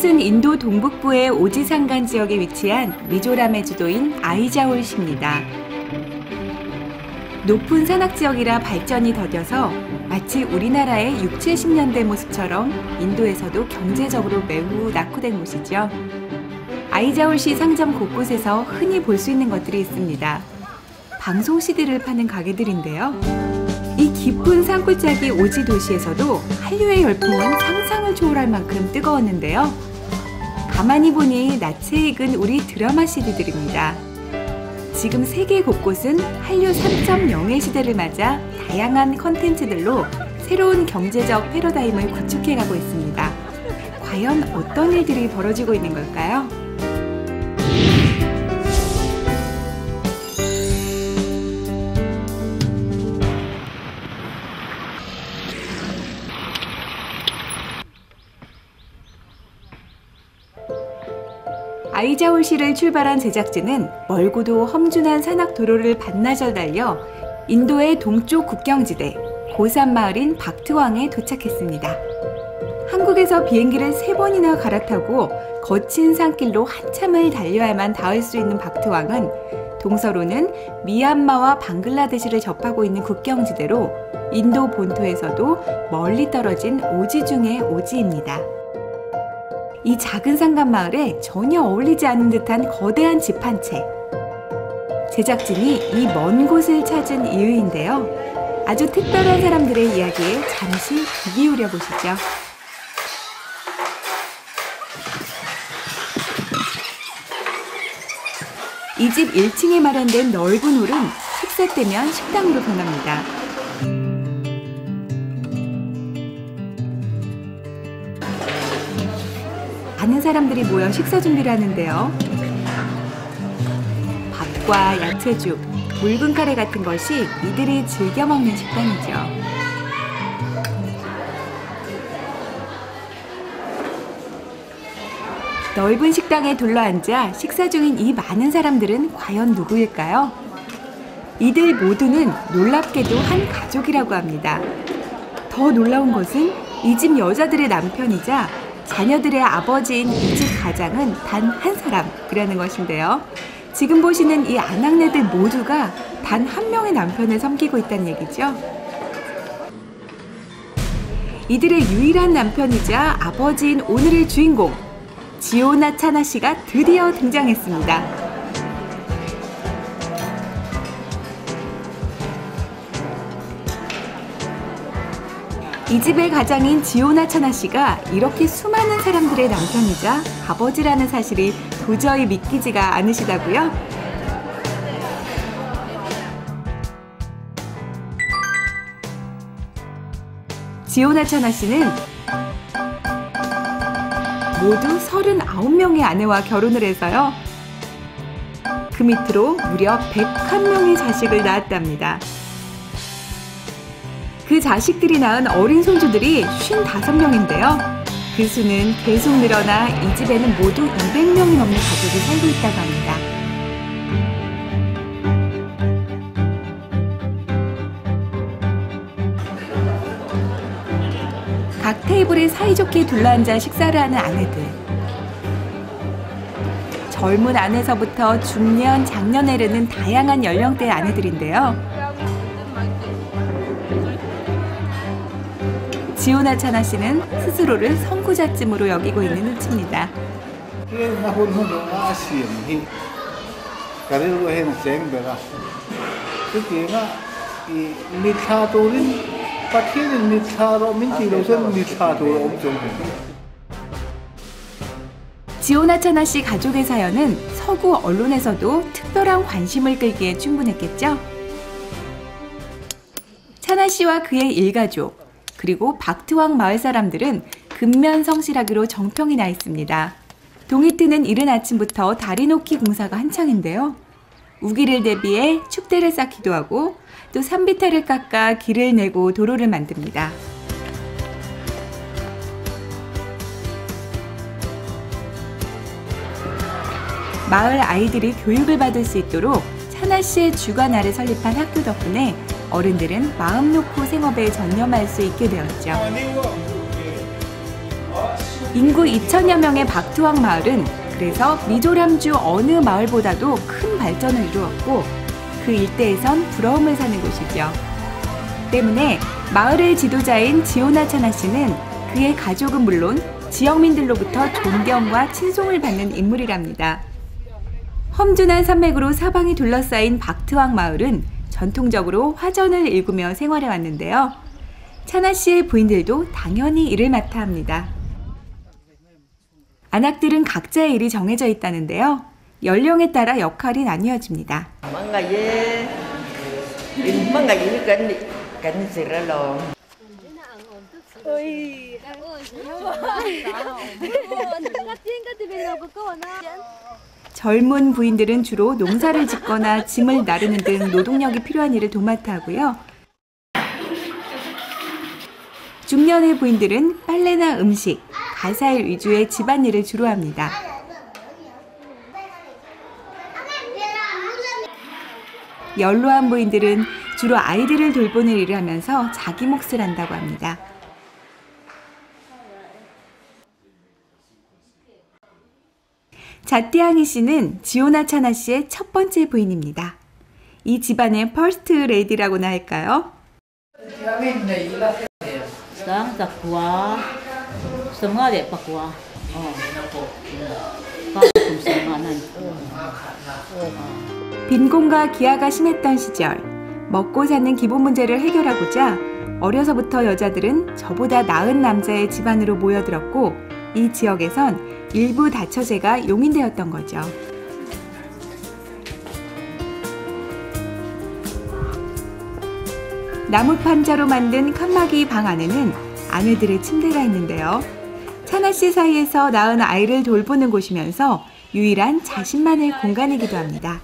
이곳은 인도 동북부의 오지산간 지역에 위치한 미조람의 주도인 아이자올시입니다. 높은 산악 지역이라 발전이 더뎌서 마치 우리나라의 60, 70년대 모습처럼 인도에서도 경제적으로 매우 낙후된 곳이죠. 아이자올시 상점 곳곳에서 흔히 볼 수 있는 것들이 있습니다. 방송 CD를 파는 가게들인데요. 이 깊은 산골짜기 오지 도시에서도 한류의 열풍은 상상을 초월할 만큼 뜨거웠는데요. 가만히 보니 낯에 익은 우리 드라마 CD들입니다. 지금 세계 곳곳은 한류 3.0의 시대를 맞아 다양한 컨텐츠들로 새로운 경제적 패러다임을 구축해가고 있습니다. 과연 어떤 일들이 벌어지고 있는 걸까요? 아이자올시를 출발한 제작진은 멀고도 험준한 산악 도로를 반나절 달려 인도의 동쪽 국경지대 고산 마을인 박트왕에 도착했습니다. 한국에서 비행기를 3번이나 갈아타고 거친 산길로 한참을 달려야만 닿을 수 있는 박트왕은 동서로는 미얀마와 방글라데시를 접하고 있는 국경지대로 인도 본토에서도 멀리 떨어진 오지 중의 오지입니다. 이 작은 산간 마을에 전혀 어울리지 않는 듯한 거대한 집 한 채. 제작진이 이 먼 곳을 찾은 이유인데요. 아주 특별한 사람들의 이야기에 잠시 귀 기울여 보시죠. 이 집 1층에 마련된 넓은 홀은 식사 때면 식당으로 변합니다. 많은 사람들이 모여 식사 준비를 하는데요. 밥과 야채죽, 묽은 카레 같은 것이 이들이 즐겨 먹는 식단이죠. 넓은 식당에 둘러앉아 식사 중인 이 많은 사람들은 과연 누구일까요? 이들 모두는 놀랍게도 한 가족이라고 합니다. 더 놀라운 것은 이 집 여자들의 남편이자 자녀들의 아버지인 이 집 가장은 단 한 사람이라는 것인데요. 지금 보시는 이 아낙네들 모두가 단 한 명의 남편을 섬기고 있다는 얘기죠. 이들의 유일한 남편이자 아버지인 오늘의 주인공, 지오나 차나 씨가 드디어 등장했습니다. 이 집의 가장인 지오나 차나 씨가 이렇게 수많은 사람들의 남편이자 아버지라는 사실이 도저히 믿기지가 않으시다고요? 지오나 차나 씨는 모두 39명의 아내와 결혼을 해서요. 그 밑으로 무려 101명의 자식을 낳았답니다. 그 자식들이 낳은 어린 손주들이 55명인데요. 그 수는 계속 늘어나 이 집에는 모두 200명이 넘는 가족이 살고 있다고 합니다. 각 테이블에 사이좋게 둘러앉아 식사를 하는 아내들. 젊은 아내서부터 중년, 장년에 이르는 다양한 연령대의 아내들인데요. 지오나 차나 씨는 스스로를 선구자쯤으로 여기고 있는 눈치입니다. 지오나 차나 씨 가족의 사연은 서구 언론에서도 특별한 관심을 끌기에 충분했겠죠. 차나 씨와 그의 일가족, 그리고 박트왕 마을 사람들은 근면성실하기로 정평이 나 있습니다. 동이 트는 이른 아침부터 다리 놓기 공사가 한창인데요. 우기를 대비해 축대를 쌓기도 하고 또 산비탈을 깎아 길을 내고 도로를 만듭니다. 마을 아이들이 교육을 받을 수 있도록 차나 씨의 주관 아래 설립한 학교 덕분에 어른들은 마음 놓고 생업에 전념할 수 있게 되었죠. 인구 2천여 명의 박투왕 마을은 그래서 미조람주 어느 마을보다도 큰 발전을 이루었고 그 일대에선 부러움을 사는 곳이죠. 때문에 마을의 지도자인 지오나 차나 씨는 그의 가족은 물론 지역민들로부터 존경과 칭송을 받는 인물이랍니다. 험준한 산맥으로 사방이 둘러싸인 박트왕 마을은 전통적으로 화전을 일구며 생활해 왔는데요. 차나 씨의 부인들도 당연히 이를 맡아 합니다. 안악들은 각자의 일이 정해져 있다는데요. 연령에 따라 역할이 나뉘어집니다. 젊은 부인들은 주로 농사를 짓거나 짐을 나르는 등 노동력이 필요한 일을 도맡아 하고요. 중년의 부인들은 빨래나 음식, 가사일 위주의 집안일을 주로 합니다. 연로한 부인들은 주로 아이들을 돌보는 일을 하면서 자기 몫을 한다고 합니다. 자띠앙이 씨는 지오나 차나 씨의 첫 번째 부인입니다. 이 집안의 퍼스트 레이디라고나 할까요? 빈곤과 기아가 심했던 시절, 먹고 사는 기본 문제를 해결하고자 어려서부터 여자들은 저보다 나은 남자의 집안으로 모여들었고 이 지역에선 일부 다처제가 용인되었던 거죠. 나무 판자로 만든 칸막이 방 안에는 아내들의 침대가 있는데요. 차나 씨 사이에서 낳은 아이를 돌보는 곳이면서 유일한 자신만의 공간이기도 합니다.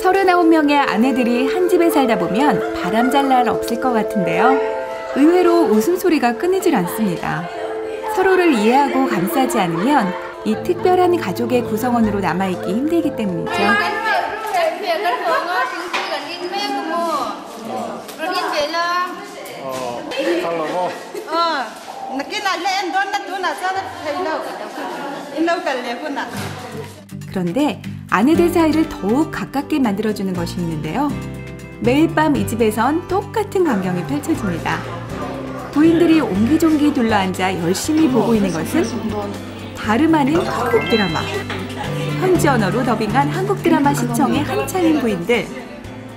서른아홉 명의 아내들이 한 집에 살다 보면 바람 잘 날 없을 것 같은데요. 의외로 웃음소리가 끊이질 않습니다. 서로를 이해하고 감싸지 않으면 이 특별한 가족의 구성원으로 남아있기 힘들기 때문이죠. 그런데 아내들 사이를 더욱 가깝게 만들어주는 것이 있는데요. 매일 밤 이 집에선 똑같은 광경이 펼쳐집니다. 부인들이 옹기종기 둘러앉아 열심히 보고 있는 것은 다름 아닌 한국 드라마. 현지 언어로 더빙한 한국 드라마 시청에 한창인 부인들.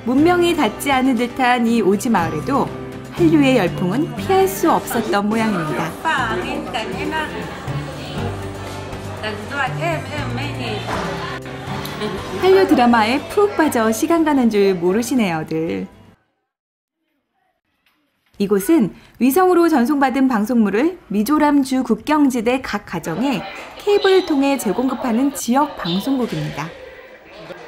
문명이 닿지 않은 듯한 이 오지 마을에도 한류의 열풍은 피할 수 없었던 모양입니다. 한류 드라마에 푹 빠져 시간 가는 줄 모르시네요들. 이곳은 위성으로 전송받은 방송물을 미조람주 국경지대 각 가정에 케이블을 통해 재공급하는 지역 방송국입니다.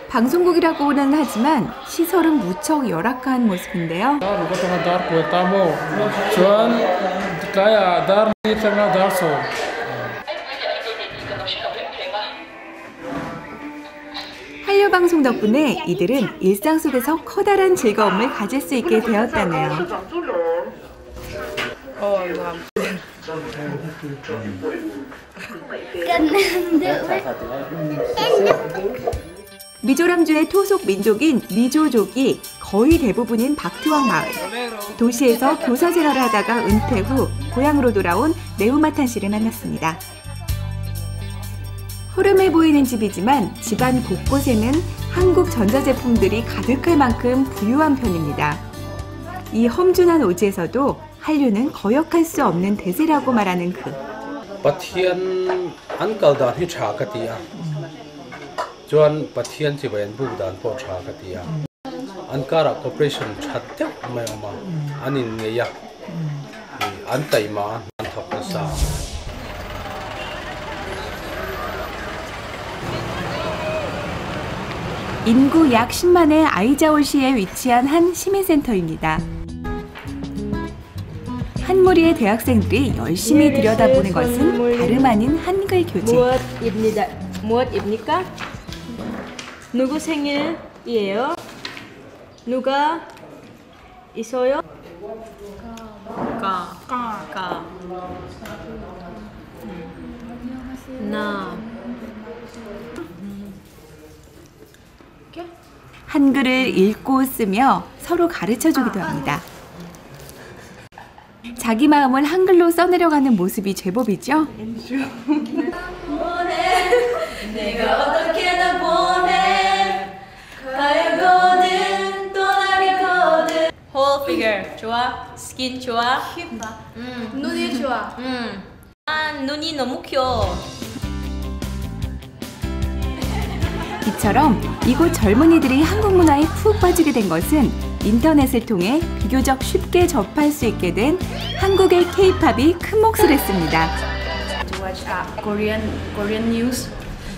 방송국이라고는 하지만 시설은 무척 열악한 모습인데요. 한류 방송 덕분에 이들은 일상 속에서 커다란 즐거움을 가질 수 있게 되었다네요. 미조람주의 토속 민족인 미조족이 거의 대부분인 박트왕 마을. 도시에서 교사 생활을 하다가 은퇴 후 고향으로 돌아온 네우마탄 씨를 만났습니다. 허름해 보이는 집이지만 집안 곳곳에는 한국 전자제품들이 가득할 만큼 부유한 편입니다. 이 험준한 오지에서도 한류는 거역할 수 없는 대세라고 말하는 그. Pathian ankaldan hi chakatia. Joan pathian chibayan budan po chakatia. Ankara corporation chatte mayama anin ngeya. Antaima anthapsa. 인구 약 10만의 아이자올시에 위치한 한 시민센터입니다. 한 무리의 대학생들이 열심히 들여다보는 것은 다름 아닌 한글 교재. 무엇입니까? 누구 생일이에요? 누가 있어요? 가. 나. 한글을 읽고 쓰며 서로 가르쳐주기도 합니다. 자기 마음을 한글로 써내려가는 모습이 제법이죠. 내가 어떻게든 보내 가려거든 떠나려거든. Whole figure 좋아? 스킨 좋아? 귀엽다. 눈이 좋아. 눈이 너무 귀여워. 이처럼 이곳 젊은이들이 한국 문화에 푹 빠지게 된 것은 인터넷을 통해 비교적 쉽게 접할 수 있게 된 한국의 K-팝이 큰 몫을 했습니다. To watch Korean news,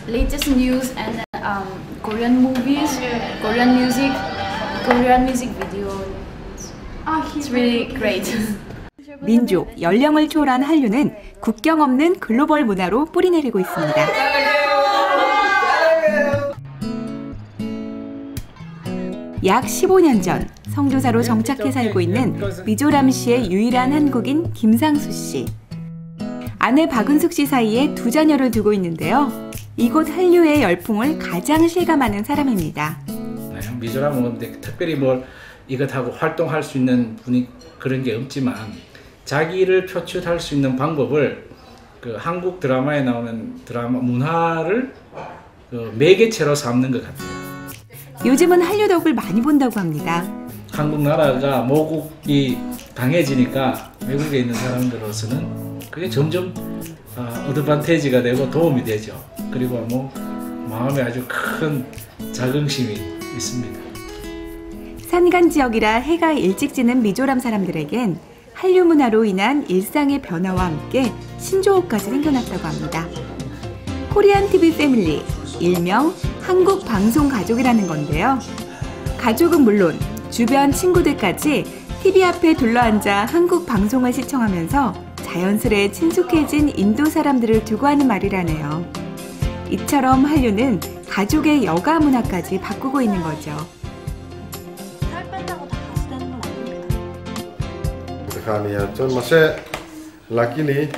latest news, and Korean movies, Korean music videos. It's really great. 민족, 연령을 초월한 한류는 국경 없는 글로벌 문화로 뿌리내리고 있습니다. 약 15년 전 성교사로 정착해 살고 있는 미조람 씨의 유일한 한국인 김상수 씨. 아내 박은숙 씨 사이에 두 자녀를 두고 있는데요. 이곳 한류의 열풍을 가장 실감하는 사람입니다. 미조람은 특별히 뭘 이것하고 활동할 수 있는 분이 그런 게 없지만 자기를 표출할 수 있는 방법을 그 한국 드라마에 나오는 드라마 문화를 매개체로 삼는 것 같아요. 요즘은 한류 덕을 많이 본다고 합니다. 한국 나라가 모국이 강해지니까 외국에 있는 사람들로서는 그게 점점 어드밴티지가 되고 도움이 되죠. 그리고 뭐 마음에 아주 큰 자긍심이 있습니다. 산간 지역이라 해가 일찍 지는 미조람 사람들에겐 한류 문화로 인한 일상의 변화와 함께 신조어까지 생겨났다고 합니다. 코리안 TV 패밀리, 일명 한국 방송 가족이라는 건데요. 가족은 물론 주변 친구들까지 TV 앞에 둘러앉아 한국 방송을 시청하면서 자연스레 친숙해진 인도 사람들을 두고 하는 말이라네요. 이처럼 한류는 가족의 여가 문화까지 바꾸고 있는 거죠. 살 뺀다고 다 가수 되는 건 아닙니다. Khania chon mase luckily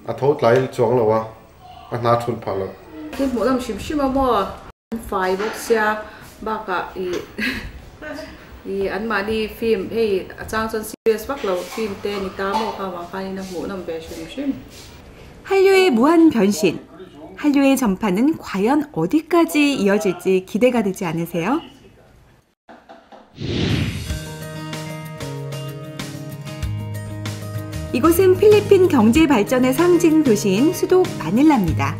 a thot lai chong lawa a na thul phalo cái mỗi lần xìm xìm mà phải bốc xe bác anh mà đi phim hay trang chân serious bắt đầu phim tên thì ta mua khám phá đi năm mỗi năm về xìm xìm. 한류의 무한 변신. 한류의 전파는 과연 어디까지 이어질지 기대가 되지 않으세요? 이곳은 필리핀 경제 발전의 상징 도시인 수도 마닐라입니다.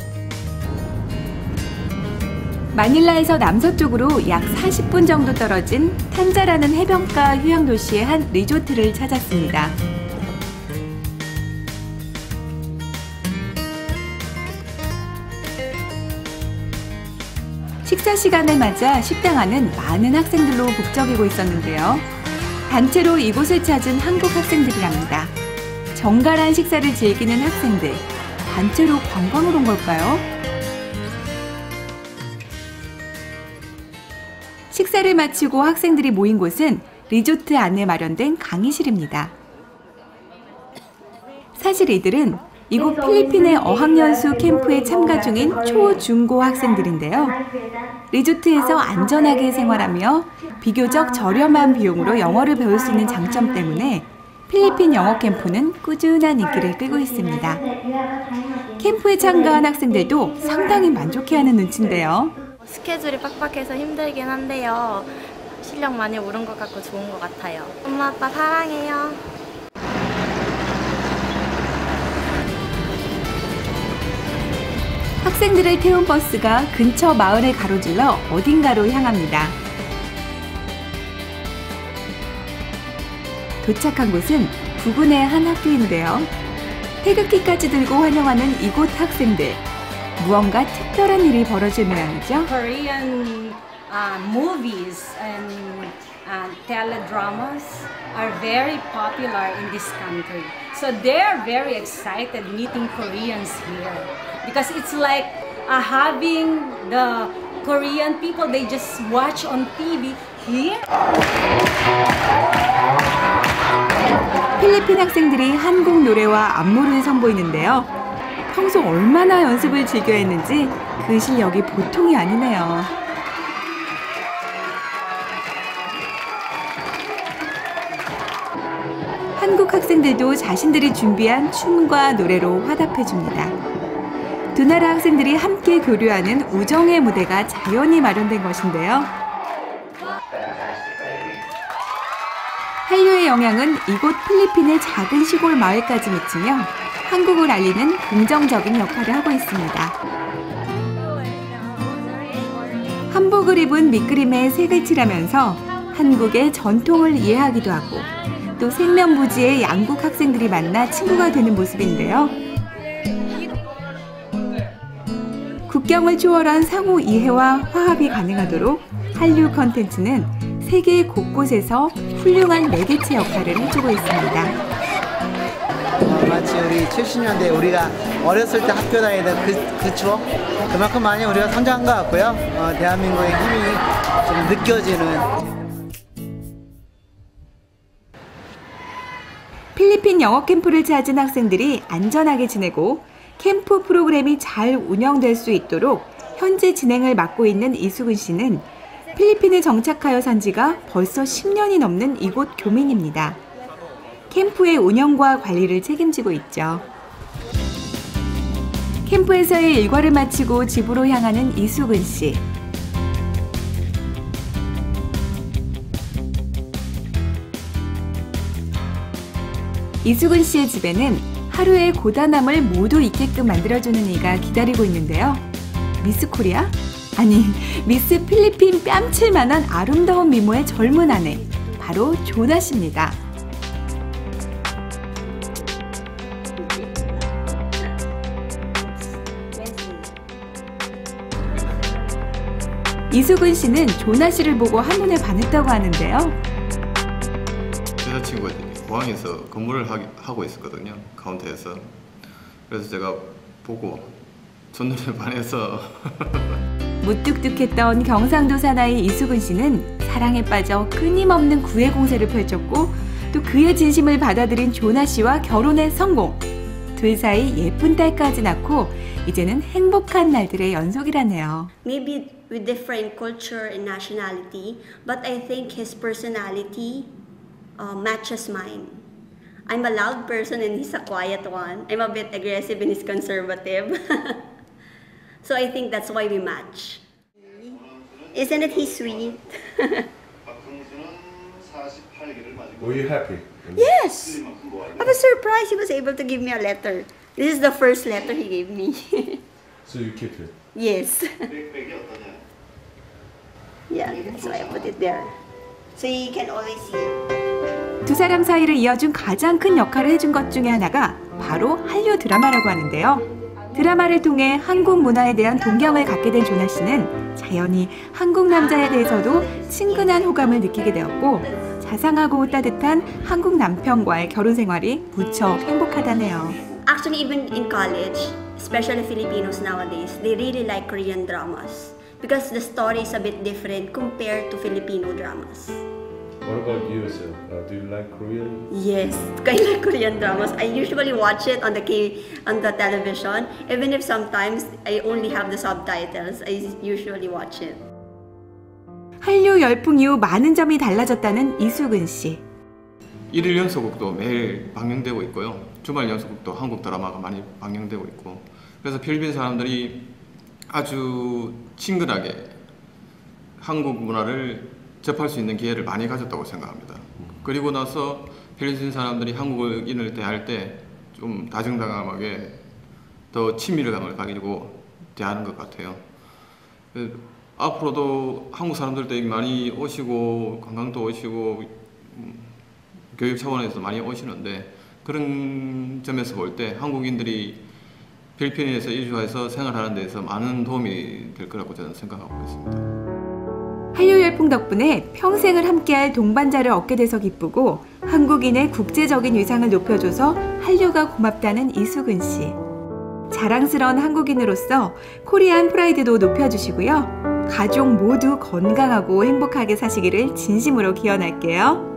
마닐라에서 남서쪽으로 약 40분 정도 떨어진 탄자라는 해변가 휴양도시의 한 리조트를 찾았습니다. 식사 시간을 맞아 식당 안은 많은 학생들로 북적이고 있었는데요. 단체로 이곳을 찾은 한국 학생들이랍니다. 정갈한 식사를 즐기는 학생들, 단체로 관광을 온 걸까요? 식사를 마치고 학생들이 모인 곳은 리조트 안에 마련된 강의실입니다. 사실 이들은 이곳 필리핀의 어학연수 캠프에 참가 중인 초, 중고 학생들인데요. 리조트에서 안전하게 생활하며 비교적 저렴한 비용으로 영어를 배울 수 있는 장점 때문에 필리핀 영어 캠프는 꾸준한 인기를 끌고 있습니다. 캠프에 참가한 학생들도 상당히 만족해하는 눈치인데요. 스케줄이 빡빡해서 힘들긴 한데요. 실력 많이 오른 것 같고 좋은 것 같아요. 엄마 아빠 사랑해요. 학생들을 태운 버스가 근처 마을을 가로질러 어딘가로 향합니다. 도착한 곳은 부근의 한 학교인데요. 태극기까지 들고 환영하는 이곳 학생들. 무언가 특별한 일이 벌어질 모양이죠. Korean movies and teledramas are very popular in this country. So they're very excited meeting Koreans here because it's like having the Korean people, they just watch on TV here. 필리핀 학생들이 한국 노래와 안무를 선보이는데요. 평소 얼마나 연습을 즐겨 했는지 그 실력이 보통이 아니네요. 한국 학생들도 자신들이 준비한 춤과 노래로 화답해줍니다. 두 나라 학생들이 함께 교류하는 우정의 무대가 자연히 마련된 것인데요. 한류의 영향은 이곳 필리핀의 작은 시골 마을까지 미치며 한국을 알리는 긍정적인 역할을 하고 있습니다. 한복을 입은 밑그림에 색을 칠하면서 한국의 전통을 이해하기도 하고 또 생면부지의 양국 학생들이 만나 친구가 되는 모습인데요. 국경을 초월한 상호 이해와 화합이 가능하도록 한류 컨텐츠는 세계 곳곳에서 훌륭한 매개체 역할을 해주고 있습니다. 마치 우리 70년대 우리가 어렸을 때 학교 다니던 그 추억? 그만큼 많이 우리가 성장한 것 같고요. 대한민국의 힘이 좀 느껴지는. 필리핀 영어 캠프를 찾은 학생들이 안전하게 지내고 캠프 프로그램이 잘 운영될 수 있도록 현재 진행을 맡고 있는 이수근 씨는 필리핀에 정착하여 산 지가 벌써 10년이 넘는 이곳 교민입니다. 캠프의 운영과 관리를 책임지고 있죠. 캠프에서의 일과를 마치고 집으로 향하는 이수근 씨. 이수근 씨의 집에는 하루의 고단함을 모두 잊게끔 만들어주는 이가 기다리고 있는데요. 미스 코리아? 아니, 미스 필리핀 뺨칠만한 아름다운 미모의 젊은 아내, 바로 조나 씨입니다. 이수근 씨는 조나 씨를 보고 한눈에 반했다고 하는데요. 여자친구가 공항에서 근무를 하고 있었거든요. 카운터에서. 그래서 제가 보고 첫눈에 반해서 무뚝뚝했던 경상도 사나이 이수근 씨는 사랑에 빠져 끊임없는 구애 공세를 펼쳤고 또 그의 진심을 받아들인 조나 씨와 결혼에 성공. 둘 사이 예쁜 딸까지 낳고 이제는 행복한 날들의 연속이라네요. Maybe with different culture and nationality, but I think his personality matches mine. I'm a loud person and he's a quiet one. I'm a bit aggressive and he's conservative. So I think that's why we match. Isn't it he sweet? Were you happy? Yes! I was surprised he was able to give me a letter. This is the first letter he gave me. So you keep it? Yes. Yeah, that's why I put it there. So you can always see it. 두 사람 사이를 이어준 가장 큰 역할을 해준 것 중에 하나가 바로 한류 드라마라고 하는데요. 드라마를 통해 한국 문화에 대한 동경을 갖게 된 조나 씨는 자연히 한국 남자에 대해서도 친근한 호감을 느끼게 되었고 자상하고 따뜻한 한국 남편과의 결혼 생활이 무척 행복하다네요. Actually, even in college, especially Filipinos nowadays, they really like Korean dramas because the story is a bit different compared to Filipino dramas. What about you, sir? Do you like Korean? Yes, I like Korean dramas. I usually watch it on the television. Even if sometimes I only have the subtitles, I usually watch it. 한류 열풍 이후 많은 점이 달라졌다는 이수근 씨. 일일 연속극도 매일 방영되고 있고요. 주말 연속극도 한국 드라마가 많이 방영되고 있고 그래서 필리핀 사람들이 아주 친근하게 한국 문화를 접할 수 있는 기회를 많이 가졌다고 생각합니다. 그리고 나서 필리핀 사람들이 한국인을 대할 때 좀 다정다감하게 더 친밀감을 가지고 대하는 것 같아요. 앞으로도 한국 사람들도 많이 오시고 관광도 오시고 교육 차원에서 많이 오시는데 그런 점에서 볼 때 한국인들이 필리핀에서 이주해서 생활하는 데서 많은 도움이 될 거라고 저는 생각하고 있습니다. 한류 열풍 덕분에 평생을 함께할 동반자를 얻게 돼서 기쁘고 한국인의 국제적인 위상을 높여줘서 한류가 고맙다는 이수근 씨. 자랑스러운 한국인으로서 코리안 프라이드도 높여주시고요. 가족 모두 건강하고 행복하게 사시기를 진심으로 기원할게요.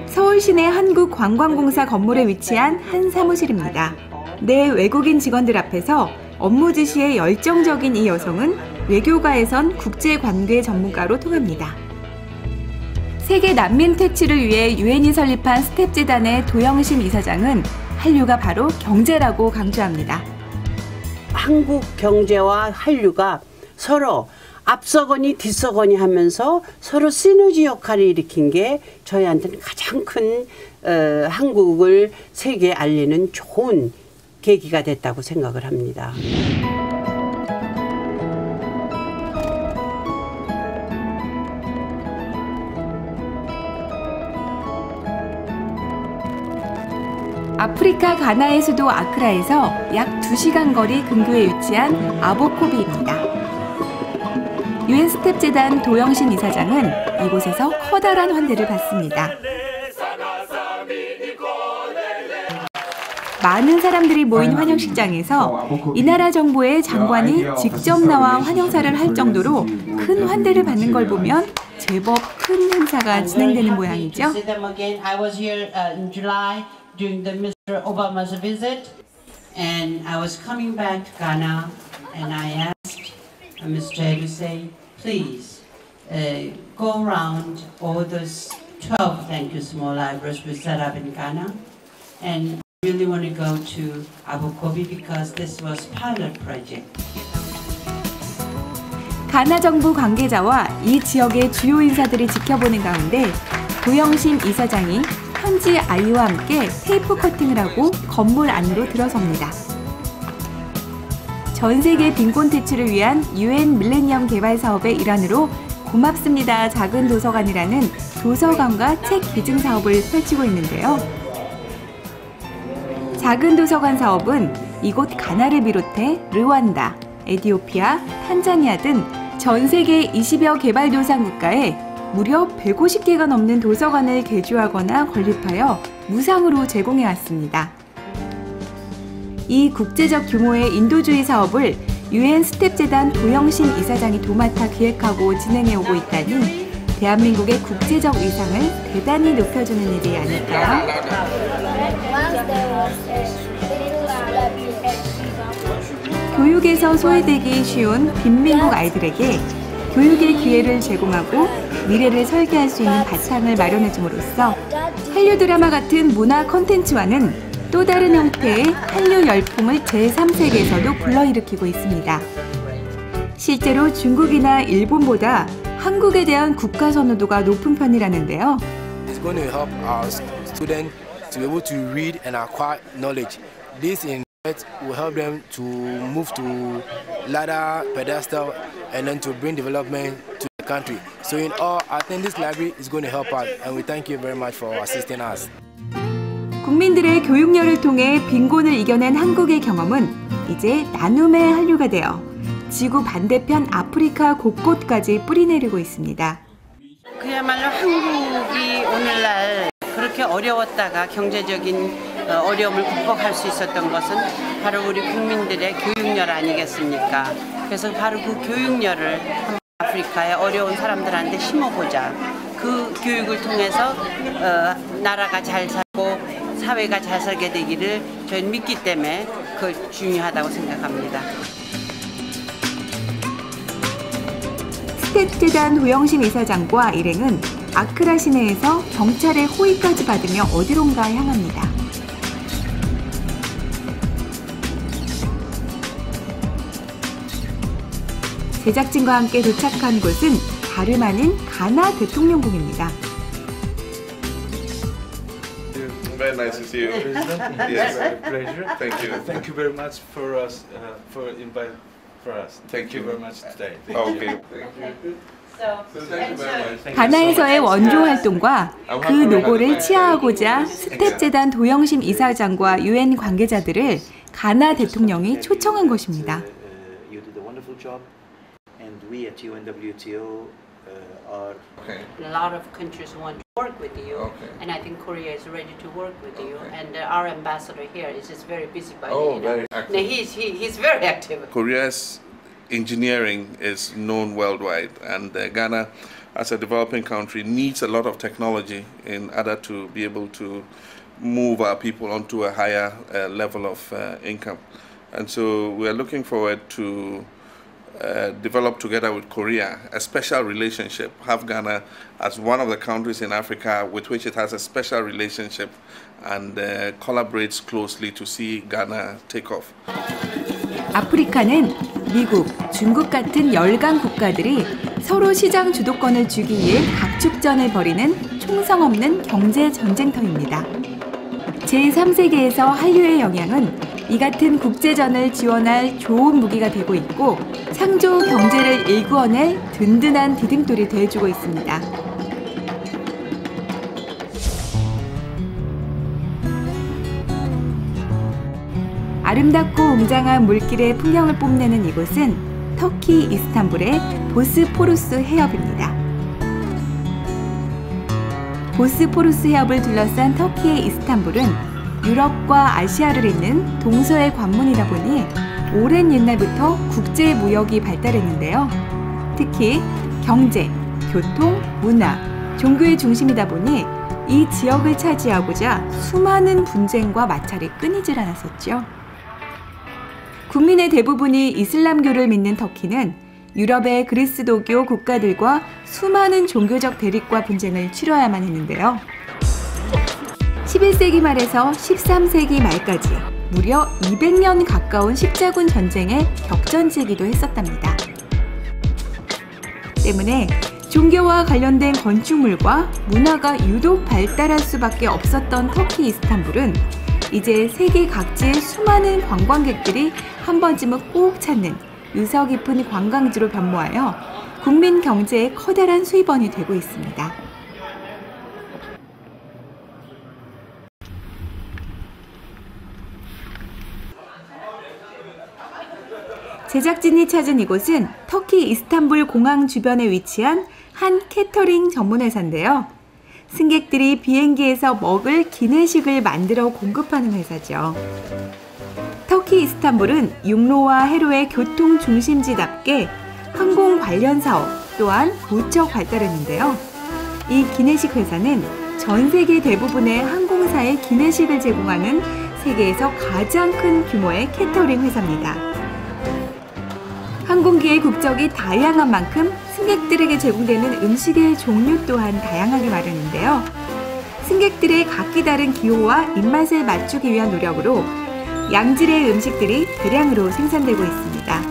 서울 시내 한국관광공사 건물에 위치한 한 사무실입니다. 내 외국인 직원들 앞에서 업무 지시에 열정적인 이 여성은 외교가에선 국제관계 전문가로 통합니다. 세계 난민 퇴치를 위해 유엔이 설립한 스텝재단의 도영심 이사장은 한류가 바로 경제라고 강조합니다. 한국 경제와 한류가 서로 앞서거니 뒤서거니 하면서 서로 시너지 역할을 일으킨 게 저희한테는 가장 큰 한국을 세계에 알리는 좋은 계기가 됐다고 생각을 합니다. 아프리카 가나의 수도 아크라에서 약 2시간 거리 근교에 위치한 아보코비입니다. 유엔 스텝재단 도영심 이사장은 이곳에서 커다란 환대를 받습니다. 많은 사람들이 모인 환영식장에서 이 나라 정부의 장관이 직접 나와 환영사를 할 정도로 큰 환대를 받는 걸 보면 제법 큰 행사가 진행되는 모양이죠. During the Mr. Obama's visit, and I was coming back to Ghana, and I asked Mr. Edusei, please go around all those 12 thank you small libraries we set up in Ghana, and I really want to go to Abukobi because this was pilot project. 가나 정부 관계자와 이 지역의 주요 인사들이 지켜보는 가운데 도영심 이사장이 현지 아이와 함께 테이프 커팅을 하고 건물 안으로 들어섭니다. 전 세계 빈곤 퇴치를 위한 유엔 밀레니엄 개발 사업의 일환으로 고맙습니다 작은 도서관이라는 도서관과 책 기증 사업을 펼치고 있는데요. 작은 도서관 사업은 이곳 가나를 비롯해 르완다, 에티오피아, 탄자니아 등 전 세계 20여 개발도상 국가에 무려 150개가 넘는 도서관을 개조하거나 건립하여 무상으로 제공해왔습니다. 이 국제적 규모의 인도주의 사업을 유엔 스텝재단 도영심 이사장이 도맡아 기획하고 진행해오고 있다니 대한민국의 국제적 위상을 대단히 높여주는 일이 아닐까요? 교육에서 소외되기 쉬운 빈민국 아이들에게 교육의 기회를 제공하고 미래를 설계할 수 있는 바탕을 마련해줌으로써 한류 드라마 같은 문화 콘텐츠와는 또 다른 형태의 한류 열풍을 제3세계에서도 불러일으키고 있습니다. 실제로 중국이나 일본보다 한국에 대한 국가 선호도가 높은 편이라는데요. It's going to help our students to be able to read and acquire knowledge. This in will help them to move to ladder, pedestal, and then to bring development to the country. So in all, I think this library is going to help us, and we thank you very much for assisting us. 국민들의 교육열을 통해 빈곤을 이겨낸 한국의 경험은 이제 나눔의 한류가 되어 지구 반대편 아프리카 곳곳까지 뿌리내리고 있습니다. 그야말로 한국이 오늘날 그렇게 어려웠다가 경제적인 어려움을 극복할 수 있었던 것은 바로 우리 국민들의 교육열 아니겠습니까? 그래서 바로 그 교육열을 아프리카의 어려운 사람들한테 심어보자. 그 교육을 통해서 나라가 잘 살고 사회가 잘 살게 되기를 저희는 믿기 때문에 그걸 중요하다고 생각합니다. 스텝재단 도영심 이사장과 일행은 아크라 시내에서 경찰의 호의까지 받으며 어디론가 향합니다. 제작진과 함께 도착한 곳은 다름 아닌 가나 대통령궁입니다. Very nice to see you. Yes, pleasure. Thank you. Thank you very much for us for invite for us. Thank you very much today. Okay. 가나에서의 원조 활동과 그 노고를 치하하고자 스텝재단 도영심 이사장과 유엔 관계자들을 가나 대통령이 초청한 것입니다. A lot of countries want work with you, and I think Korea is ready to work with you. And our ambassador here is just very busy by very active. No, he's very active. Korea's engineering is known worldwide, and Ghana, as a developing country, needs a lot of technology in order to be able to move our people onto a higher level of income. And so we are looking forward to develop together with Korea a special relationship, have Ghana as one of the countries in Africa with which it has a special relationship, and collaborates closely to see Ghana take off. 아프리카는 미국, 중국 같은 열강 국가들이 서로 시장 주도권을 주기 위해 각축전을 벌이는 총성 없는 경제 전쟁터입니다. 제3세계에서 한류의 영향은 이 같은 국제전을 지원할 좋은 무기가 되고 있고 창조 경제를 일구어낼 든든한 디딤돌이 되어주고 있습니다. 아름답고 웅장한 물길의 풍경을 뽐내는 이곳은 터키 이스탄불의 보스포루스 해협입니다. 보스포루스 해협을 둘러싼 터키의 이스탄불은 유럽과 아시아를 잇는 동서의 관문이다 보니 오랜 옛날부터 국제 무역이 발달했는데요. 특히 경제, 교통, 문화, 종교의 중심이다 보니 이 지역을 차지하고자 수많은 분쟁과 마찰이 끊이질 않았었죠. 국민의 대부분이 이슬람교를 믿는 터키는 유럽의 그리스도교 국가들과 수많은 종교적 대립과 분쟁을 치러야만 했는데요. 11세기 말에서 13세기 말까지 무려 200년 가까운 십자군 전쟁의 격전지이기도 했었답니다. 때문에 종교와 관련된 건축물과 문화가 유독 발달할 수밖에 없었던 터키 이스탄불은 이제 세계 각지의 수많은 관광객들이 한 번쯤은 꼭 찾는 유서 깊은 관광지로 변모하여 국민 경제의 커다란 수입원이 되고 있습니다. 제작진이 찾은 이곳은 터키 이스탄불 공항 주변에 위치한 한 캐터링 전문 회사인데요. 승객들이 비행기에서 먹을 기내식을 만들어 공급하는 회사죠. 터키 이스탄불은 육로와 해로의 교통 중심지답게 항공 관련 사업 또한 무척 발달했는데요. 이 기내식 회사는 전 세계 대부분의 항공사에 기내식을 제공하는 세계에서 가장 큰 규모의 캐터링 회사입니다. 항공기의 국적이 다양한 만큼 승객들에게 제공되는 음식의 종류 또한 다양하게 마련인데요. 승객들의 각기 다른 기호와 입맛을 맞추기 위한 노력으로 양질의 음식들이 대량으로 생산되고 있습니다.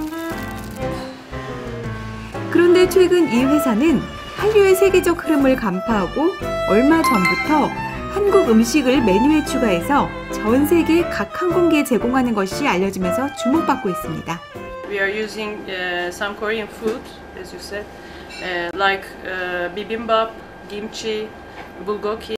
그런데 최근 이 회사는 한류의 세계적 흐름을 간파하고 얼마 전부터 한국 음식을 메뉴에 추가해서 전 세계 각 항공기에 제공하는 것이 알려지면서 주목받고 있습니다. We are using some Korean food, as you said, like bibimbap, kimchi, bulgogi,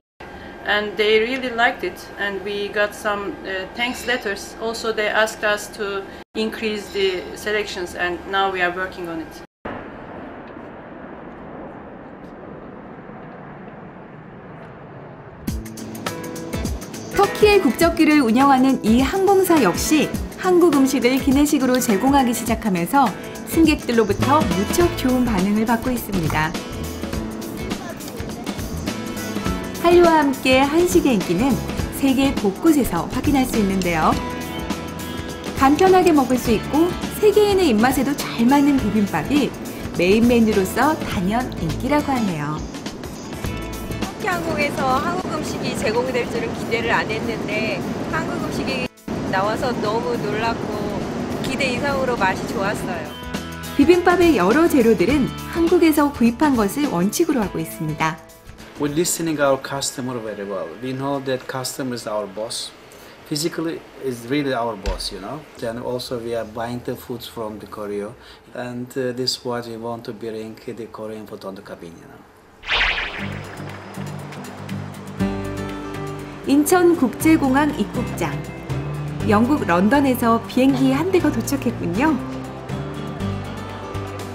and they really liked it. And we got some thanks letters. Also, they asked us to increase the selections, and now we are working on it. 터키의 국적기를 운영하는 이 항공사 역시 한국 음식을 기내식으로 제공하기 시작하면서 승객들로부터 무척 좋은 반응을 받고 있습니다. 한류와 함께 한식의 인기는 세계 곳곳에서 확인할 수 있는데요. 간편하게 먹을 수 있고 세계인의 입맛에도 잘 맞는 비빔밥이 메인 메뉴로서 단연 인기라고 하네요. 터키 항공에서 한국 음식이 제공될 줄은 기대를 안 했는데 한국 음식이 나와서 너무 놀랐고 기대 이상으로 맛이 좋았어요. 비빔밥의 여러 재료들은 한국에서 구입한 것을 원칙으로 하고 있습니다. We're listening our customer very well. We know that customer is our boss. Physically is really our boss, you know. Then also we are buying the foods from the Korea, and this is what we want to bring the Korean food on the cabin, you know. 인천국제공항 입국장. 영국 런던에서 비행기 한 대가 도착했군요.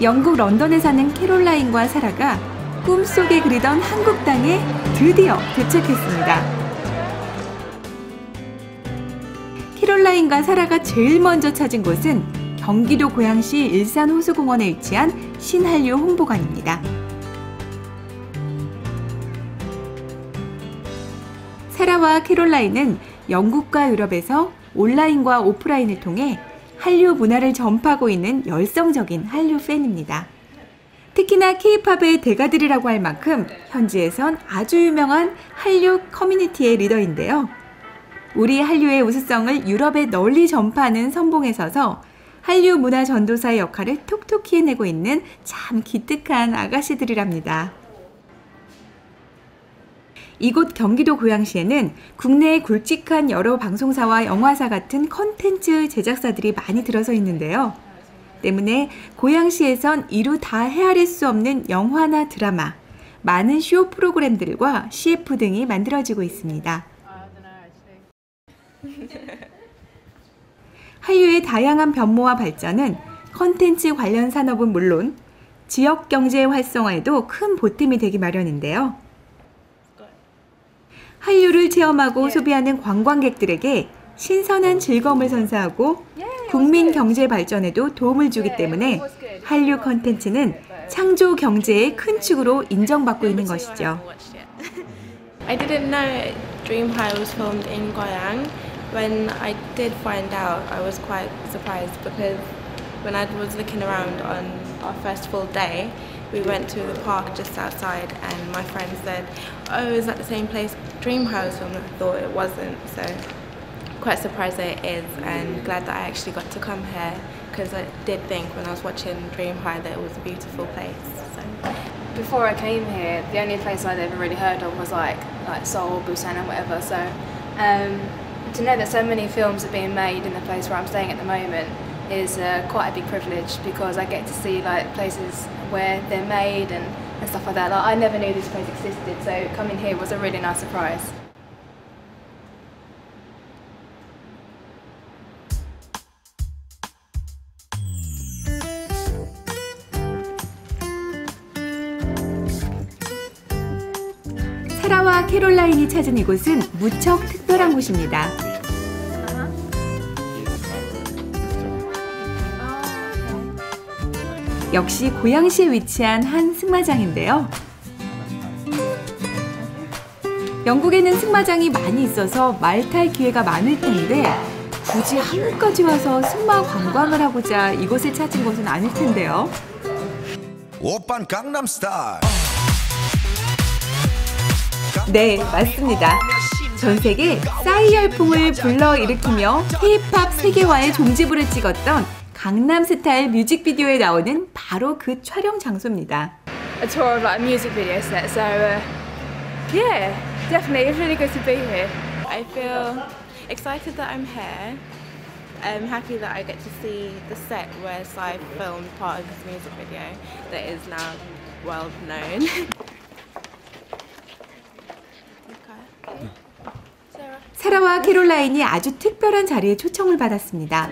영국 런던에 사는 캐롤라인과 사라가 꿈속에 그리던 한국 땅에 드디어 도착했습니다. 캐롤라인과 사라가 제일 먼저 찾은 곳은 경기도 고양시 일산호수공원에 위치한 신한류 홍보관입니다. 사라와 캐롤라인은 영국과 유럽에서 온라인과 오프라인을 통해 한류 문화를 전파하고 있는 열성적인 한류 팬입니다. 특히나 K-팝의 대가들이라고 할 만큼 현지에선 아주 유명한 한류 커뮤니티의 리더인데요. 우리 한류의 우수성을 유럽에 널리 전파하는 선봉에 서서 한류 문화 전도사의 역할을 톡톡히 해내고 있는 참 기특한 아가씨들이랍니다. 이곳 경기도 고양시에는 국내의 굵직한 여러 방송사와 영화사 같은 컨텐츠 제작사들이 많이 들어서 있는데요. 때문에 고양시에선 이루 다 헤아릴 수 없는 영화나 드라마, 많은 쇼 프로그램들과 CF 등이 만들어지고 있습니다. 한류의 다양한 변모와 발전은 컨텐츠 관련 산업은 물론 지역 경제 활성화에도 큰 보탬이 되기 마련인데요. 한류를 체험하고 소비하는 관광객들에게 신선한 즐거움을 선사하고 국민 경제 발전에도 도움을 주기 때문에 한류 컨텐츠는 창조 경제의 큰 축으로 인정받고 있는 것이죠. I didn't know Dream High was filmed in Goyang. When I did find out, I was quite surprised because when I was looking around on our first full day, we went to the park just outside and my friend said, oh, is that the same place Dream High was filmed? I thought it wasn't, so quite surprised that it is and glad that I actually got to come here because I did think when I was watching Dream High that it was a beautiful place. So. Before I came here, the only place I'd ever really heard of was like Seoul, Busan and whatever, so to know that so many films are being made in the place where I'm staying at the moment is quite a big privilege because I get to see like places where they're made and stuff like that. Like, I never knew this place existed, so coming here was a really nice surprise. 사라와 캐롤라인이 찾은 이곳은 무척 특별한 곳입니다. 역시 고양시에 위치한 한 승마장인데요. 영국에는 승마장이 많이 있어서 말 탈 기회가 많을 텐데 굳이 한국까지 와서 승마 관광을 하고자 이곳을 찾은 것은 아닐 텐데요. 오빤 강남스타일. 네, 맞습니다. 전 세계 싸이 열풍을 불러일으키며 K-팝 세계화의 종지부를 찍었던 강남스타일 뮤직비디오에 나오는 바로 그 촬영 장소입니다. A tour of like a music video set, so yeah, definitely it's really good to be here. I feel excited that I'm here. I'm happy that I get to see the set where Psy filmed part of this music video that is now well known. 사라와 캐롤라인이 아주 특별한 자리에 초청을 받았습니다.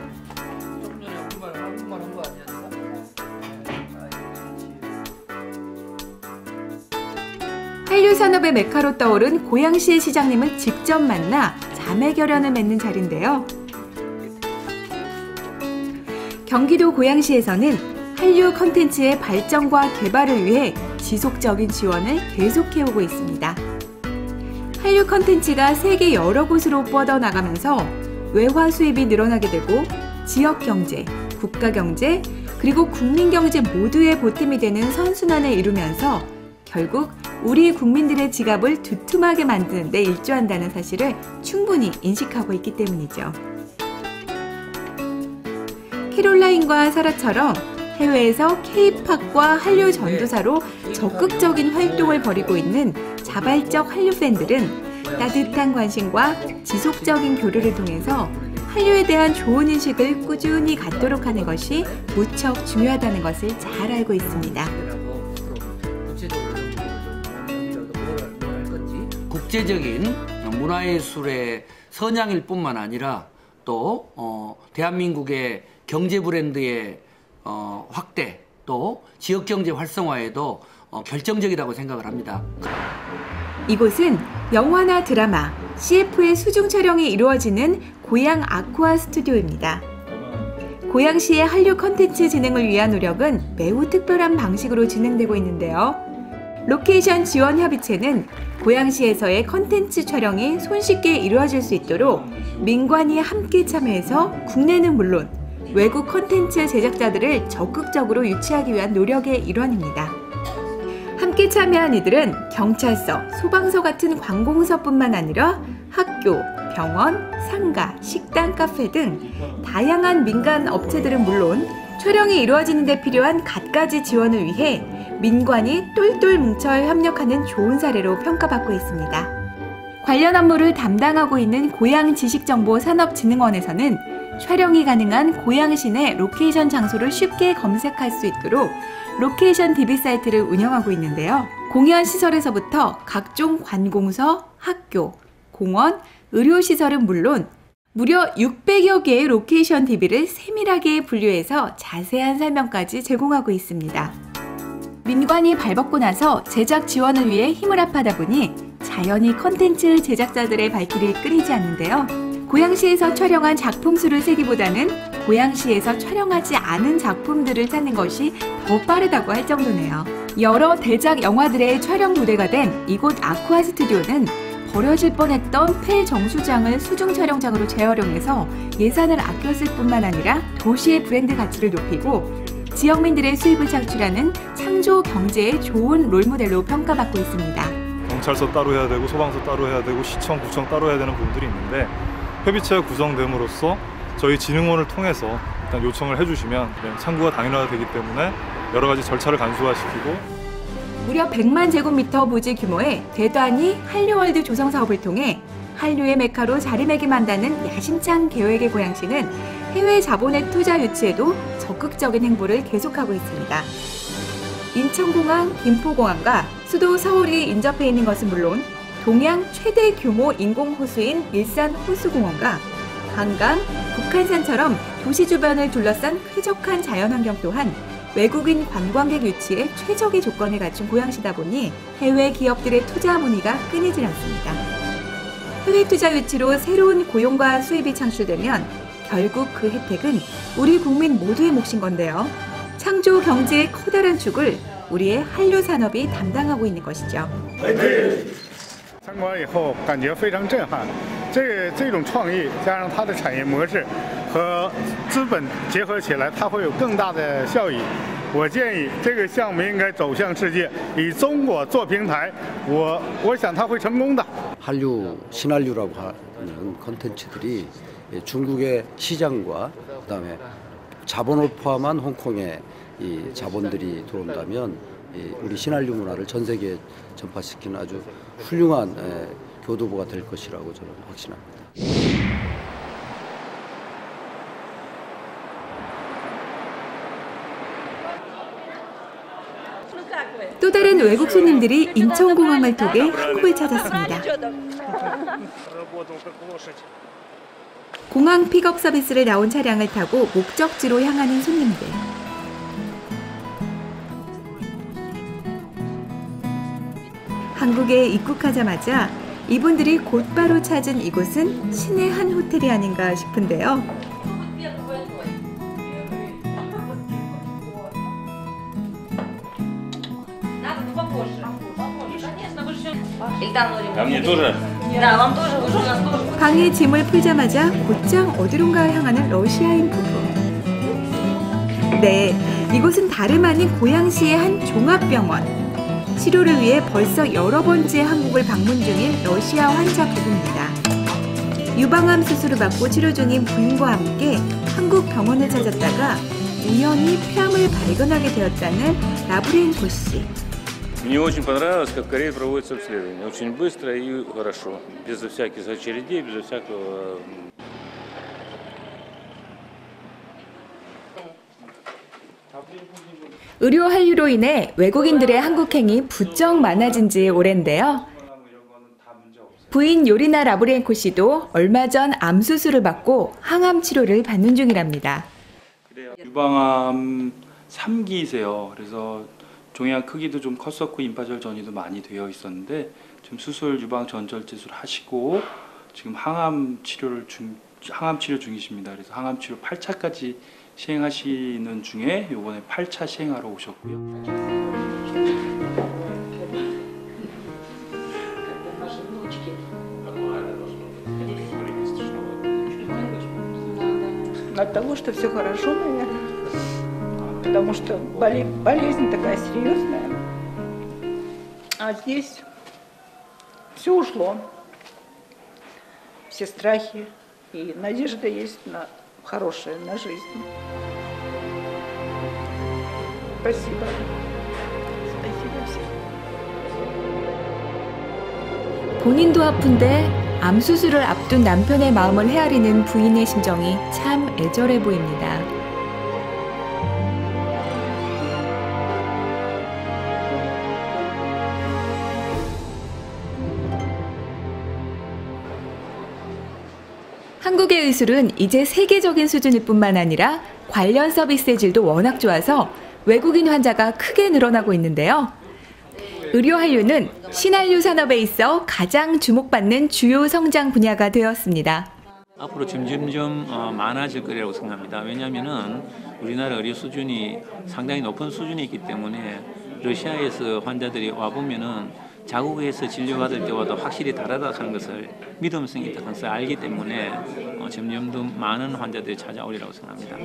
한류 산업의 메카로 떠오른 고양시의 시장님을 직접 만나 자매결연을 맺는 자리인데요. 경기도 고양시에서는 한류 콘텐츠의 발전과 개발을 위해 지속적인 지원을 계속해오고 있습니다. 한류 콘텐츠가 세계 여러 곳으로 뻗어나가면서 외화 수입이 늘어나게 되고 지역 경제, 국가 경제, 그리고 국민 경제 모두의 보탬이 되는 선순환을 이루면서 결국 우리 국민들의 지갑을 두툼하게 만드는 데 일조한다는 사실을 충분히 인식하고 있기 때문이죠. 캐롤라인과 사라처럼 해외에서 K-팝과 한류 전도사로 적극적인 활동을 벌이고 있는 자발적 한류 팬들은 따뜻한 관심과 지속적인 교류를 통해서 한류에 대한 좋은 인식을 꾸준히 갖도록 하는 것이 무척 중요하다는 것을 잘 알고 있습니다. 국제적인 문화예술의 선양일 뿐만 아니라 또 대한민국의 경제 브랜드의 확대 또 지역경제 활성화에도 결정적이라고 생각을 합니다. 이곳은 영화나 드라마, CF의 수중 촬영이 이루어지는 고양 아쿠아 스튜디오입니다. 고양시의 한류 콘텐츠 진흥을 위한 노력은 매우 특별한 방식으로 진행되고 있는데요. 로케이션 지원 협의체는 고양시에서의 콘텐츠 촬영이 손쉽게 이루어질 수 있도록 민관이 함께 참여해서 국내는 물론 외국 콘텐츠 제작자들을 적극적으로 유치하기 위한 노력의 일환입니다. 함께 참여한 이들은 경찰서, 소방서 같은 관공서뿐만 아니라 학교, 병원, 상가, 식당, 카페 등 다양한 민간 업체들은 물론 촬영이 이루어지는 데 필요한 갖가지 지원을 위해 민관이 똘똘 뭉쳐 협력하는 좋은 사례로 평가받고 있습니다. 관련 업무를 담당하고 있는 고양지식정보산업진흥원에서는 촬영이 가능한 고양시 내 로케이션 장소를 쉽게 검색할 수 있도록 로케이션 DB 사이트를 운영하고 있는데요. 공연 시설에서부터 각종 관공서, 학교, 공원, 의료시설은 물론 무려 600여 개의 로케이션 DB를 세밀하게 분류해서 자세한 설명까지 제공하고 있습니다. 민관이 발벗고 나서 제작 지원을 위해 힘을 합하다 보니 자연히 컨텐츠 제작자들의 발길이 끊이지 않는데요. 고양시에서 촬영한 작품 수를 세기보다는 고양시에서 촬영하지 않은 작품들을 찾는 것이 더 빠르다고 할 정도네요. 여러 대작 영화들의 촬영 무대가 된 이곳 아쿠아 스튜디오는 버려질 뻔했던 폐정수장을 수중 촬영장으로 재활용해서 예산을 아꼈을 뿐만 아니라 도시의 브랜드 가치를 높이고 지역민들의 수입을 창출하는 창조 경제의 좋은 롤모델로 평가받고 있습니다. 경찰서 따로 해야 되고 소방서 따로 해야 되고 시청, 구청 따로 해야 되는 부분들이 있는데 협의체가 구성됨으로써 저희 진흥원을 통해서 일단 요청을 해주시면 창구가 당연화되기 때문에 여러 가지 절차를 간소화시키고 무려 100만 제곱미터 부지 규모의 대단히 한류월드 조성 사업을 통해 한류의 메카로 자리매김한다는 야심찬 계획의 고양시는 해외 자본의 투자 유치에도 적극적인 행보를 계속하고 있습니다. 인천공항, 김포공항과 수도 서울이 인접해 있는 것은 물론 동양 최대 규모 인공호수인 일산호수공원과 한강, 북한산처럼 도시 주변을 둘러싼 쾌적한 자연환경 또한 외국인 관광객 유치에 최적의 조건을 갖춘 고양시다 보니 해외 기업들의 투자 문의가 끊이질 않습니다. 해외 투자 유치로 새로운 고용과 수입이 창출되면 결국 그 혜택은 우리 국민 모두의 몫인 건데요. 창조 경제의 커다란 축을 우리의 한류 산업이 담당하고 있는 것이죠. 参观以后感觉非常震撼，这种创意加上它的产业模式和资本结合起来，它会有更大的效益。我建议这个项目应该走向世界，以中国做平台，我想它会成功的。 한류, 신한류라고 하는 콘텐츠들이 중국의 시장과 그다음에 자본을 포함한 홍콩의 이 자본들이 들어온다면 우리 신한류 문화를 전 세계에 전파시키는 아주 훌륭한 교두보가 될 것이라고 저는 확신합니다. 또 다른 외국 손님들이 인천공항을 통해 한국을 찾았습니다. 공항 픽업 서비스를 나온 차량을 타고 목적지로 향하는 손님들. 한국에 입국하자마자 이분들이 곧바로 찾은 이곳은 신의 한 호텔이 아닌가 싶은데요. 방에 짐을 풀자마자 곧장 어디론가 향하는 러시아인 부부. 네, 이곳은 다름 아닌 고양시의 한 종합병원. 치료를 위해 벌써 여러 번째 한국을 방문 중인 러시아 환자 부부입니다. 유방암 수술을 받고 치료 중인 부인과 함께 한국 병원을 찾았다가 우연히 폐암을 발견하게 되었다는 라브렌코 씨. Мне очень понравилось, как в Корее проводится обследование. Очень быстро и хорошо. Безо всяких очередей, безо всякого... 의료 한류로 인해 외국인들의 한국행이 부쩍 많아진 지 오랜데요. 부인 요리나 라브렌코 씨도 얼마 전 암 수술을 받고 항암 치료를 받는 중이랍니다. 유방암 3기세요. 그래서 종양 크기도 좀 컸었고 임파절 전이도 많이 되어 있었는데 지금 수술 유방 전절제술 하시고 지금 항암 치료 중이십니다. 그래서 항암 치료 8차까지 시행하시는 중에 이번에 8차 시행하러 오셨고요. От того, что все хорошо, наверное. Потому что болезнь такая серьезная. А здесь все ушло. Все страхи. И надежда есть на хорошее, на жизнь. Спасибо. Спасибо всем. 본인도 아픈데 암 수술을 앞둔 남편의 마음을 헤아리는 부인의 심정이 참 애절해 보입니다. 한국의 의술은 이제 세계적인 수준일 뿐만 아니라 관련 서비스의 질도 워낙 좋아서 외국인 환자가 크게 늘어나고 있는데요. 의료 한류는 신한류 산업에 있어 가장 주목받는 주요 성장 분야가 되었습니다. 앞으로 점점점 많아질 거라고 생각합니다. 왜냐하면은 우리나라 의료 수준이 상당히 높은 수준이 있기 때문에 러시아에서 환자들이 와보면은 자국에서 진료받을 때와도 확실히 다르다 하는 것을 믿음성이 있다는 것을 알기 때문에 점점 더 많은 환자들이 찾아오리라고 생각합니다.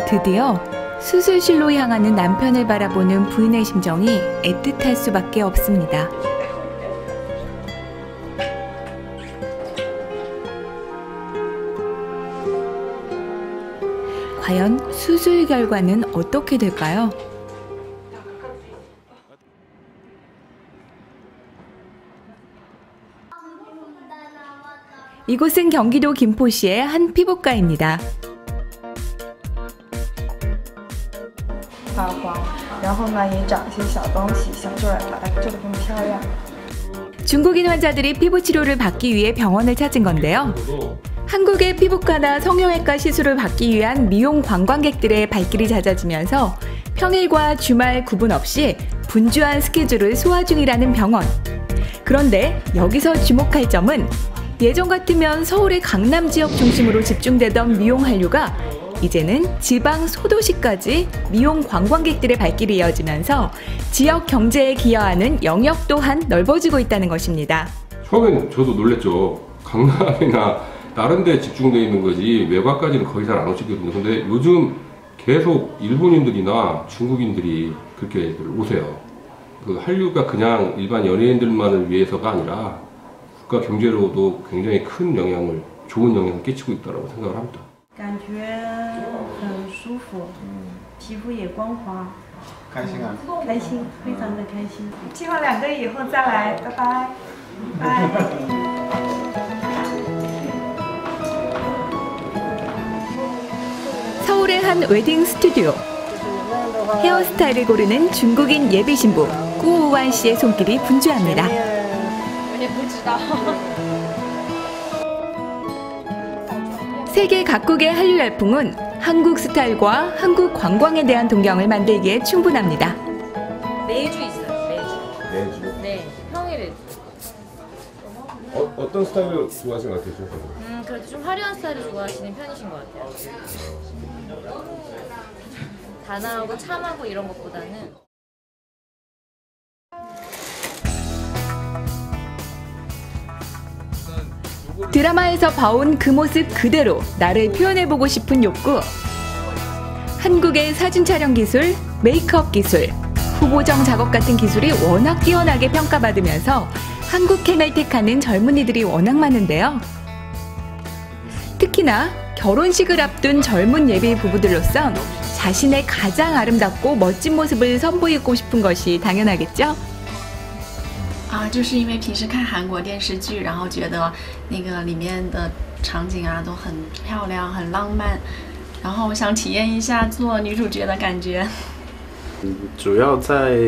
드디어 수술실로 향하는 남편을 바라보는 부인의 심정이 애틋할 수밖에 없습니다. 과연 수술 결과는 어떻게 될까요? 이곳은 경기도 김포시의 한 피부과입니다. 发黄，然后呢也长一些小东西，小皱染把它皱得更漂亮。 중국인 환자들이 피부 치료를 받기 위해 병원을 찾은 건데요. 한국의 피부과나 성형외과 시술을 받기 위한 미용 관광객들의 발길이 잦아지면서 평일과 주말 구분 없이 분주한 스케줄을 소화 중이라는 병원. 그런데 여기서 주목할 점은 예전 같으면 서울의 강남 지역 중심으로 집중되던 미용 한류가 이제는 지방 소도시까지 미용 관광객들의 발길이 이어지면서 지역 경제에 기여하는 영역 또한 넓어지고 있다는 것입니다. 처음에는 저도 놀랬죠. 강남이나 다른 데 집중되어 있는 거지 외곽까지는 거의 잘 안 오시거든요. 근데 요즘 계속 일본인들이나 중국인들이 그렇게 오세요. 그 한류가 그냥 일반 연예인들만을 위해서가 아니라 국가 경제로도 굉장히 큰 영향을, 좋은 영향을 끼치고 있다고 생각을 합니다. 感觉很舒服，皮肤也光滑，开心啊！开心，非常的开心。计划2个月以后再来，拜拜，拜。 서울의 한 웨딩 스튜디오. 헤어스타일을 고르는 중국인 예비 신부 꾸우완 씨의 손길이 분주합니다. 세계 각국의 한류 열풍은 한국 스타일과 한국 관광에 대한 동경을 만들기에 충분합니다. 매주 있어요. 매주. 네, 평일에. 어떤 스타일을 좋아하시는 것 같아요? 그래도 좀 화려한 스타일을 좋아하시는 편이신 것 같아요. 단아하고 참하고 이런 것보다는. 드라마에서 봐온 그 모습 그대로 나를 표현해보고 싶은 욕구. 한국의 사진 촬영 기술, 메이크업 기술, 후보정 작업 같은 기술이 워낙 뛰어나게 평가받으면서 한국 캠을 택하는 젊은이들이 워낙 많은데요. 특히나 결혼식을 앞둔 젊은 예비 부부들로선 자신의 가장 아름답고 멋진 모습을 선보이고 싶은 것이 당연하겠죠? 就是因为平时看韩国电视剧，然后觉得那个里面的场景啊都很漂亮、很浪漫，然后我想体验一下做女主角的感觉。主要在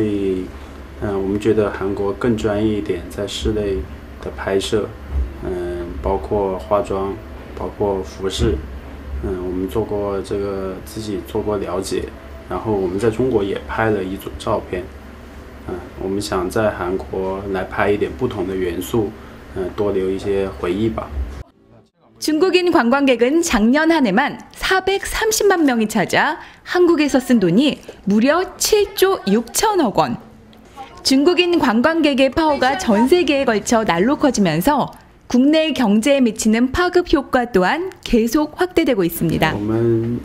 我们觉得韩国更专业一点，在室内的拍摄，包括化妆，包括服饰，我们做过这个自己做过了解，然后我们在中国也拍了一组照片，我们想在韩国来拍一点不同的元素，多留一些回忆吧。 중국인 관광객은 작년 한 해만 430만 명이 찾아 한국에서 쓴 돈이 무려 7조 6천억 원. 중국인 관광객의 파워가 전 세계에 걸쳐 날로 커지면서 국내 경제에 미치는 파급 효과 또한 계속 확대되고 있습니다. 我们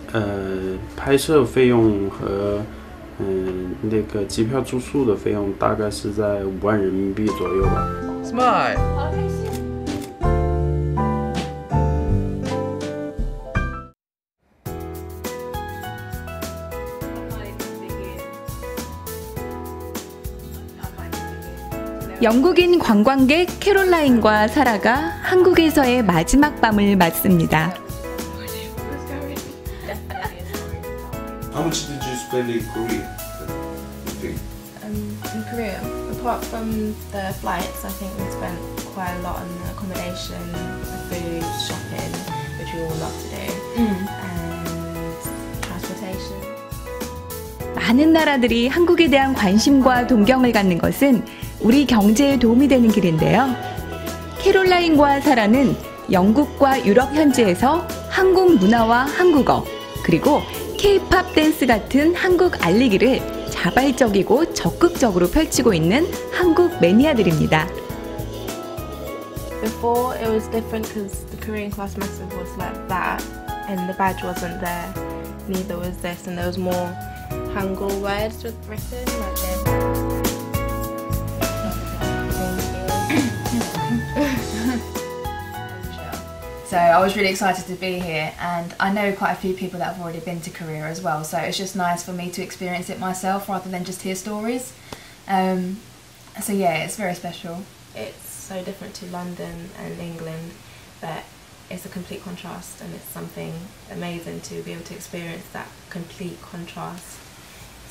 拍摄费用和那个机票住宿的费用大概是在5万人民币左右吧。Smile. 영국인 관광객 캐롤라인과 사라가 한국에서의 마지막 밤을 맞습니다. How much did you spend in Korea? In Korea, apart from the flights, I think we spent quite a lot on accommodation, food, shopping, which we all love to do, and transportation. 많은 나라들이 한국에 대한 관심과 동경을 갖는 것은 우리 경제에 도움이 되는 길인데요. 캐롤라인과 사라는 영국과 유럽 현지에서 한국 문화와 한국어, 그리고 K-팝 댄스 같은 한국 알리기를 자발적이고 적극적으로 펼치고 있는 한국 매니아들입니다. Before it was different because the Korean class massive was like that and the badge wasn't there. Neither was this, and there was more Hangul words written like this. So I was really excited to be here, and I know quite a few people that have already been to Korea as well, so it's just nice for me to experience it myself rather than just hear stories. So yeah, it's very special. It's so different to London and England, but it's a complete contrast, and it's something amazing to be able to experience that complete contrast.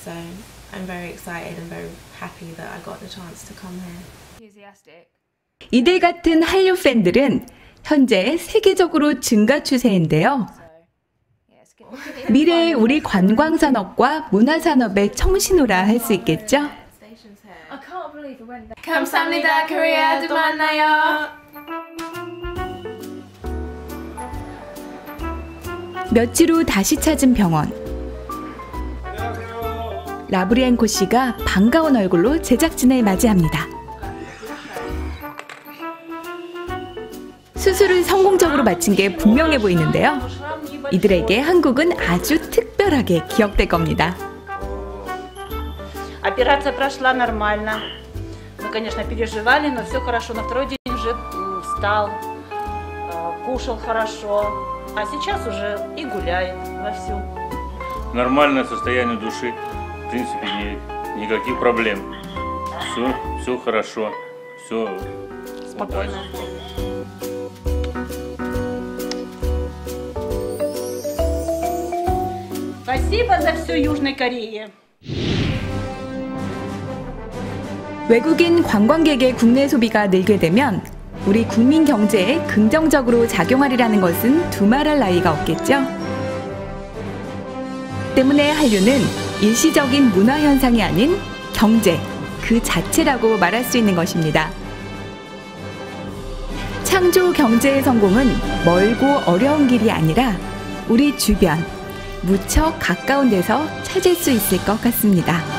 So I'm very excited and very happy that I got the chance to come here. Enthusiastic. 이들 같은 한류 팬들은 현재 세계적으로 증가 추세인데요. 미래의 우리 관광산업과 문화산업의 청신호라 할 수 있겠죠? 감사합니다, 코리아. 또 만나요. 며칠 후 다시 찾은 병원. 라브리엔코 씨가 반가운 얼굴로 제작진을 맞이합니다. 수술을 성공적으로 마친 게 분명해 보이는데요. 이들에게 한국은 아주 특별하게 기억될 겁니다. Операция прошла нормально. Мы, конечно, переживали, но все хорошо. На второй день уже встал, кушал хорошо, а сейчас уже и гуляет вовсю. Нормальное состояние души, в принципе, никаких проблем. Все хорошо, все спокойно. Спасибо за все Южной Корее. 외국인 관광객의 국내 소비가 늘게 되면 우리 국민 경제에 긍정적으로 작용하리라는 것은 두말할 나위가 없겠죠. 때문에 한류는 일시적인 문화 현상이 아닌 경제 그 자체라고 말할 수 있는 것입니다. 창조 경제의 성공은 멀고 어려운 길이 아니라 우리 주변 무척 가까운 데서 찾을 수 있을 것 같습니다.